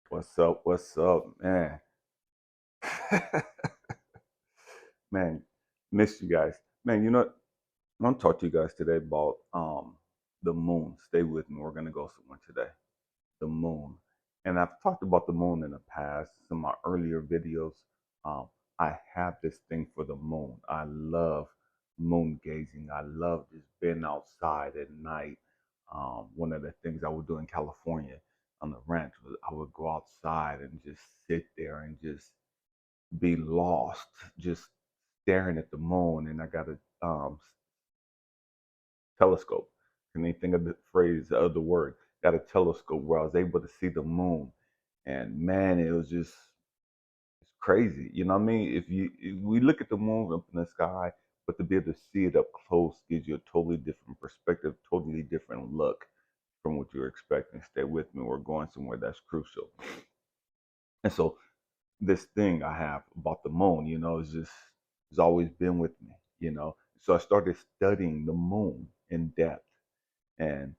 What's up? What's up, man? Man, miss you guys. Man, I'm gonna talk to you guys today about the moon. Stay with me. We're gonna go somewhere today. The moon. And I've talked about the moon in the past, some of my earlier videos. Um, I have this thing for the moon. I love moon gazing. I love just being outside at night. One of the things I would do in California on the ranch was I would go outside and just sit there and just be lost, just staring at the moon. And I got a telescope. Can you think of the phrase of the word? Got a telescope where I was able to see the moon, and man, it was just it's crazy. You know what I mean? If we look at the moon up in the sky, but to be able to see it up close gives you a totally different perspective, totally different look from what you're expecting. Stay with me. We're going somewhere that's crucial. And so this thing I have about the moon, is just it's always been with me, So I started studying the moon in depth and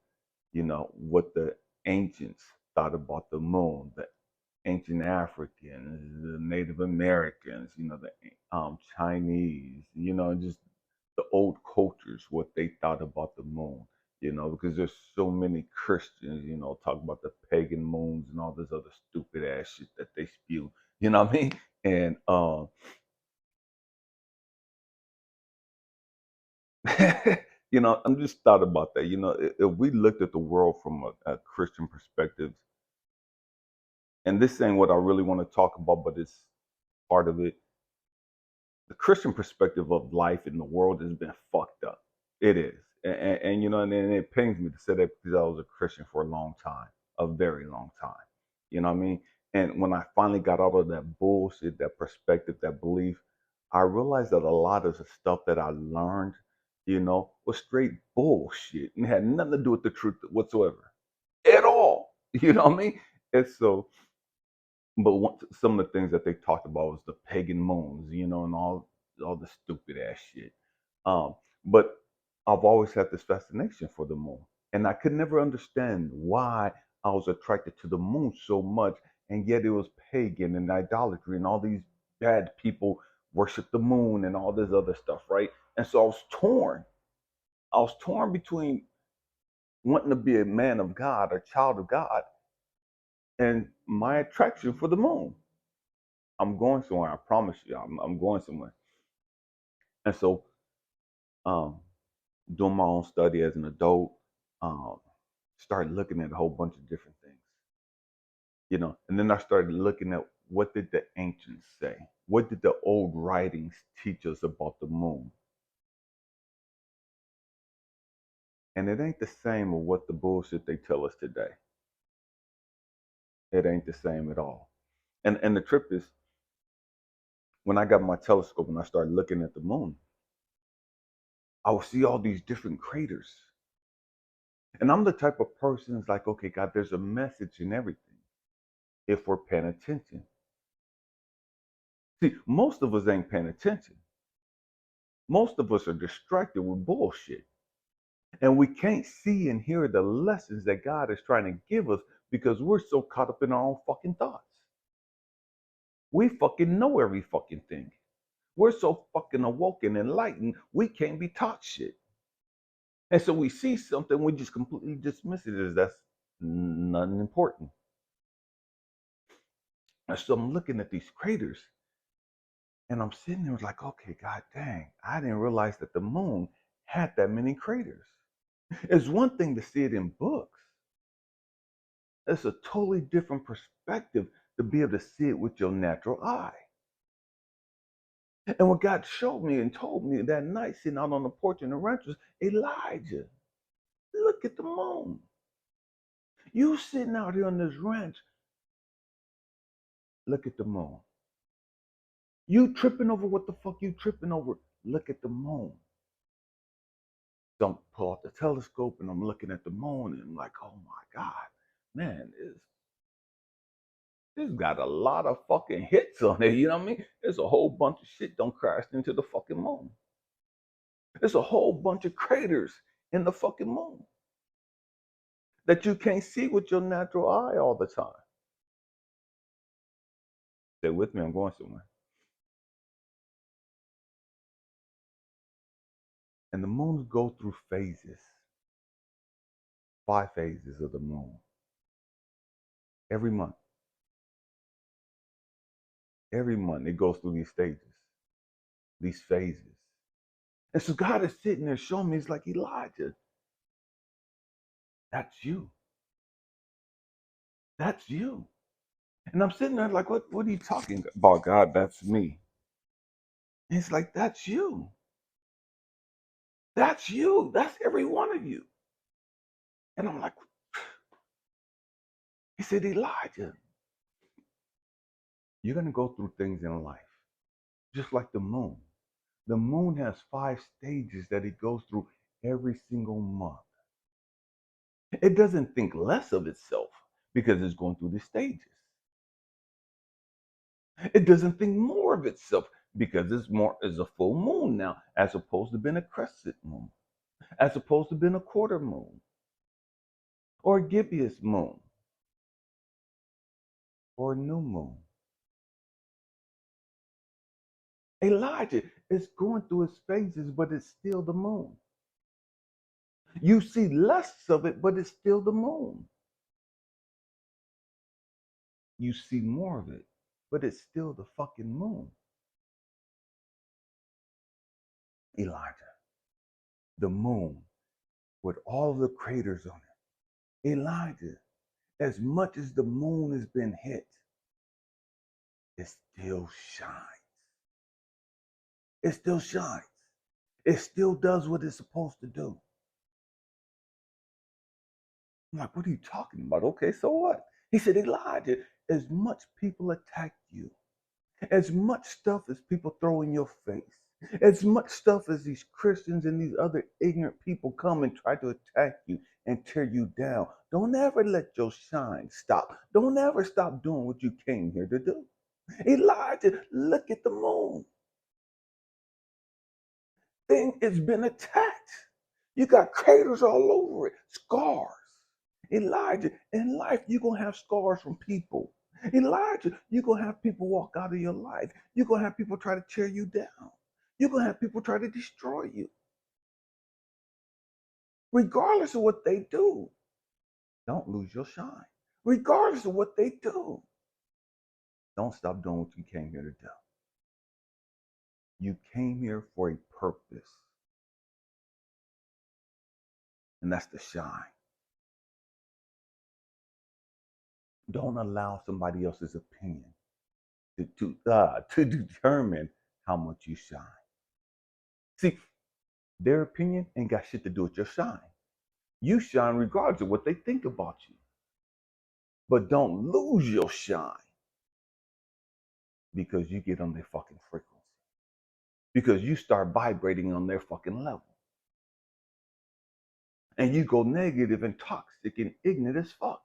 what the ancients thought about the moon, the ancient Africans, the Native Americans, the Chinese, just the old cultures, what they thought about the moon, because there's so many Christians, talk about the pagan moons and all this other stupid ass shit that they spew, you know what I mean? And I'm just thought about that. If we looked at the world from a Christian perspective, and this ain't what I really want to talk about, but it's part of it. The Christian perspective of life in the world has been fucked up. It is, and it pains me to say that because I was a Christian for a long time, a very long time. You know what I mean? And when I finally got out of that bullshit, that perspective, that belief, I realized that a lot of the stuff that I learned, was straight bullshit and had nothing to do with the truth whatsoever at all. You know what I mean? And so but some of the things that they talked about was the pagan moons, and all the stupid ass shit. But I've always had this fascination for the moon, and I could never understand why I was attracted to the moon so much, and yet it was pagan and idolatry, and all these bad people worship the moon and all this other stuff, right? And so I was torn. I was torn between wanting to be a man of God, a child of God, and my attraction for the moon. I'm going somewhere. I promise you, I'm going somewhere. And so, um, doing my own study as an adult, um, started looking at a whole bunch of different things, and then I started looking at what did the ancients say? What did the old writings teach us about the moon? And it ain't the same of what the bullshit they tell us today. It ain't the same at all. And the trip is when I got my telescope and I started looking at the moon, I would see all these different craters. And I'm the type of person that's like, okay, God, there's a message in everything if we're paying attention. See, most of us ain't paying attention. Most of us are distracted with bullshit. And we can't see and hear the lessons that God is trying to give us because we're so caught up in our own fucking thoughts. We fucking know every fucking thing. We're so fucking awoke and enlightened, we can't be taught shit. And so we see something, we just completely dismiss it as that's nothing important. And so I'm looking at these craters and I'm sitting there like, okay, God dang, I didn't realize that the moon had that many craters. It's one thing to see it in books. It's a totally different perspective to be able to see it with your natural eye. And what God showed me and told me that night sitting out on the porch in the ranch was, Elijah, look at the moon. You sitting out here on this ranch, look at the moon. You tripping over what the fuck you tripping over? Look at the moon. So I'm pull out the telescope and I'm looking at the moon and I'm like, oh my God, man, this got a lot of fucking hits on it. You know what I mean? There's a whole bunch of shit done crashed into the fucking moon. There's a whole bunch of craters in the fucking moon that you can't see with your natural eye all the time. Stay with me, I'm going somewhere. And the moons go through phases, 5 phases of the moon. Every month. Every month it goes through these stages, these phases. And so God is sitting there showing me, it's like, Elijah, that's you. That's you. And I'm sitting there like, what are you talking about, God? That's me. And it's like, that's you. That's you. That's every one of you. And I'm like, he said, Elijah, you're going to go through things in life, just like the moon. The moon has 5 stages that it goes through every single month. It doesn't think less of itself because it's going through the stages. It doesn't think more of itself because it's more is a full moon now, as opposed to being a crescent moon, as opposed to being a quarter moon, or a gibbous moon, or a new moon. Elijah is going through its phases, but it's still the moon. You see less of it, but it's still the moon. You see more of it, but it's still the fucking moon. Elijah, the moon with all of the craters on it. Elijah, as much as the moon has been hit, it still shines. It still shines. It still does what it's supposed to do. I'm like, what are you talking about? Okay, so what? He said, Elijah, as much people attack you, as much stuff as people throw in your face, as much stuff as these Christians and these other ignorant people come and try to attack you and tear you down, don't ever let your shine stop. Don't ever stop doing what you came here to do. Elijah, look at the moon. Thing has been attacked. You got craters all over it, scars. Elijah, in life, you're going to have scars from people. Elijah, you're going to have people walk out of your life. You're going to have people try to tear you down. You're going to have people try to destroy you. Regardless of what they do, don't lose your shine. Regardless of what they do, don't stop doing what you came here to do. You came here for a purpose, and that's to shine. Don't allow somebody else's opinion to determine how much you shine. See, their opinion ain't got shit to do with your shine. You shine regardless of what they think about you. But don't lose your shine because you get on their fucking frequency. Because you start vibrating on their fucking level. And you go negative and toxic and ignorant as fuck.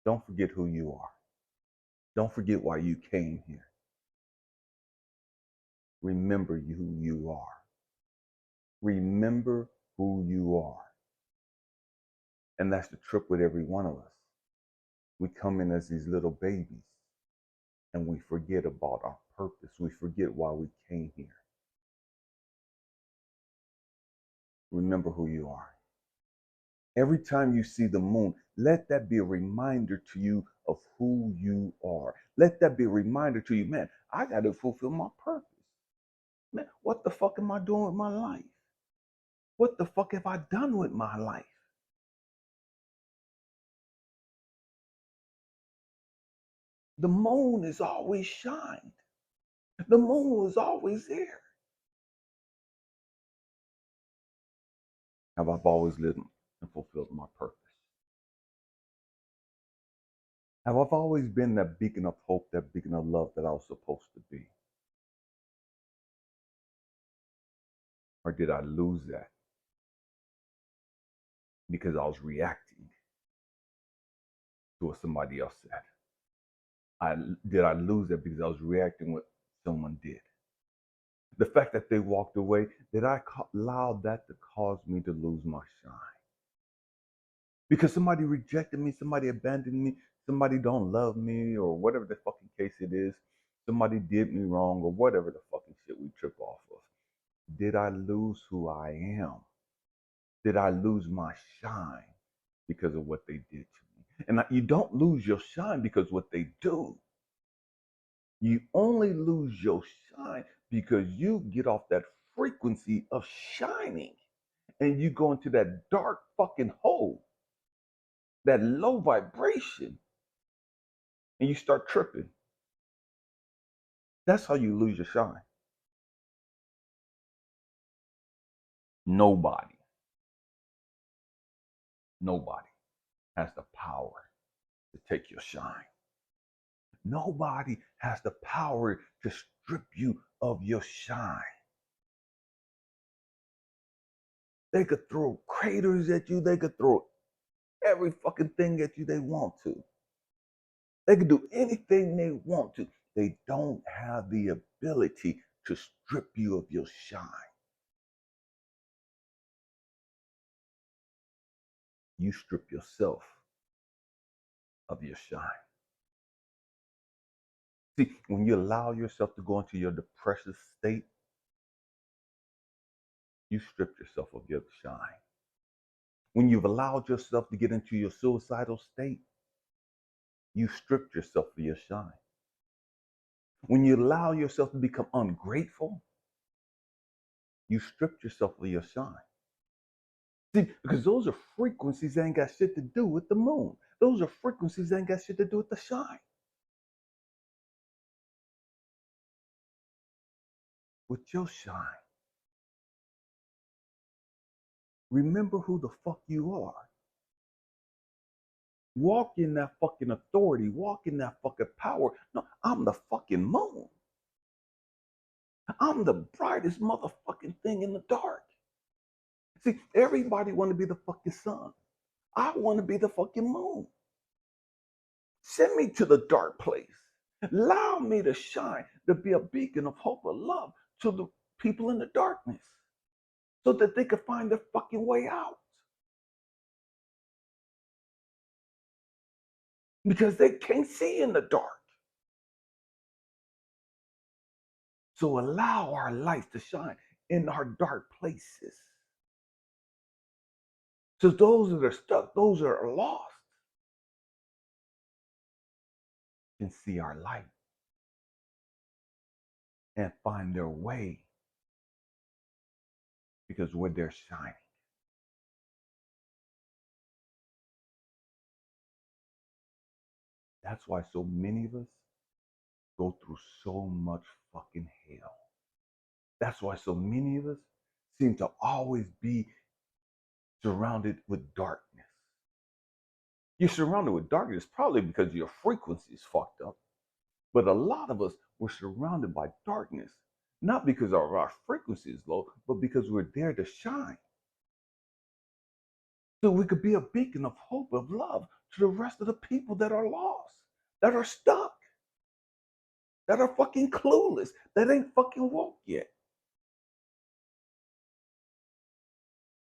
Don't forget who you are. Don't forget why you came here. Remember who you are. Remember who you are. And that's the trip with every one of us. We come in as these little babies and we forget about our purpose. We forget why we came here. Remember who you are. Every time you see the moon, let that be a reminder to you of who you are. Let that be a reminder to you, man, I got to fulfill my purpose. Man, what the fuck am I doing with my life? What the fuck have I done with my life? The moon is always shined. The moon was always there. Have I always lived and fulfilled my purpose? Have I always been that beacon of hope, that beacon of love that I was supposed to be? Or did I lose that because I was reacting to what somebody else said? Did I lose that because I was reacting what someone did? The fact that they walked away, did I allow that to cause me to lose my shine? Because somebody rejected me, somebody abandoned me, somebody don't love me or whatever the fucking case it is, somebody did me wrong or whatever the fucking shit we trip off of. Did I lose who I am? Did I lose my shine because of what they did to me? And you don't lose your shine because what they do. You only lose your shine because you get off that frequency of shining and you go into that dark fucking hole, that low vibration, and you start tripping. That's how you lose your shine. Nobody has the power to take your shine. Nobody has the power to strip you of your shine. They could throw craters at you. They could throw every fucking thing at you they want to. They could do anything they want to. They don't have the ability to strip you of your shine. You strip yourself of your shine. See, when you allow yourself to go into your depressive state, you strip yourself of your shine. When you've allowed yourself to get into your suicidal state, you stripped yourself of your shine. When you allow yourself to become ungrateful, you stripped yourself of your shine. See, because those are frequencies that ain't got shit to do with the moon. Those are frequencies that ain't got shit to do with the shine. With your shine, remember who the fuck you are. Walk in that fucking authority. Walk in that fucking power. No, I'm the fucking moon. I'm the brightest motherfucking thing in the dark. See, everybody want to be the fucking sun. I want to be the fucking moon. Send me to the dark place. Allow me to shine, to be a beacon of hope or love to the people in the darkness so that they can find their fucking way out. Because they can't see in the dark. So allow our lights to shine in our dark places. So those that are stuck, those that are lost, can see our light and find their way because where they're shining. That's why so many of us go through so much fucking hell. That's why so many of us seem to always be surrounded with darkness. You're surrounded with darkness probably because your frequency is fucked up. But a lot of us were surrounded by darkness, not because our frequency is low, but because we're there to shine. So we could be a beacon of hope, of love to the rest of the people that are lost, that are stuck, that are fucking clueless, that ain't fucking woke yet.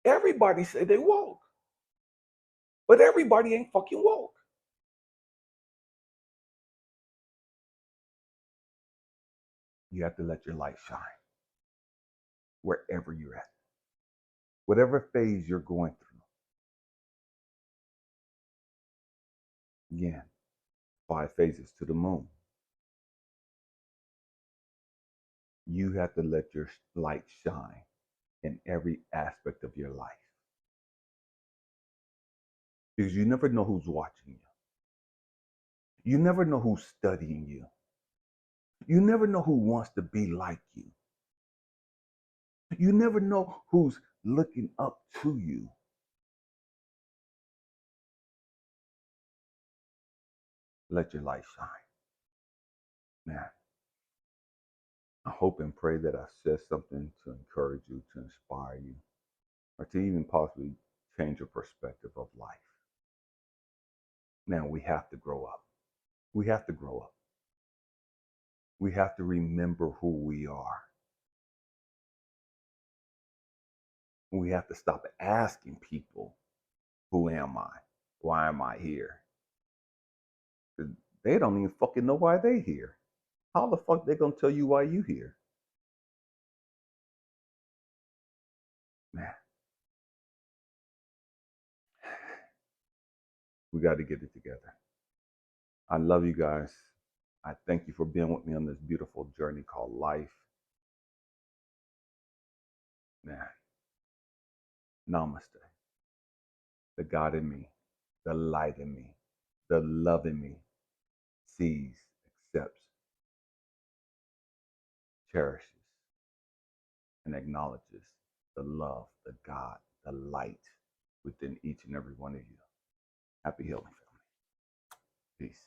Everybody say they woke, but everybody ain't fucking woke. You have to let your light shine wherever you're at, whatever phase you're going through. Again, 5 phases to the moon. You have to let your light shine in every aspect of your life. Because you never know who's watching you. You never know who's studying you. You never know who wants to be like you. You never know who's looking up to you. Let your light shine. Man, I hope and pray that I said something to encourage you, to inspire you, or to even possibly change your perspective of life. Now, we have to grow up. We have to grow up. We have to remember who we are. We have to stop asking people, who am I? Why am I here? They don't even fucking know why they here. How the fuck they gonna tell you why you here? Man, we got to get it together. I love you guys. I thank you for being with me on this beautiful journey called life. Man, namaste. The God in me, the light in me, the love in me sees, accepts, cherishes, and acknowledges the love, the God, the light within each and every one of you. Happy healing, family. Peace.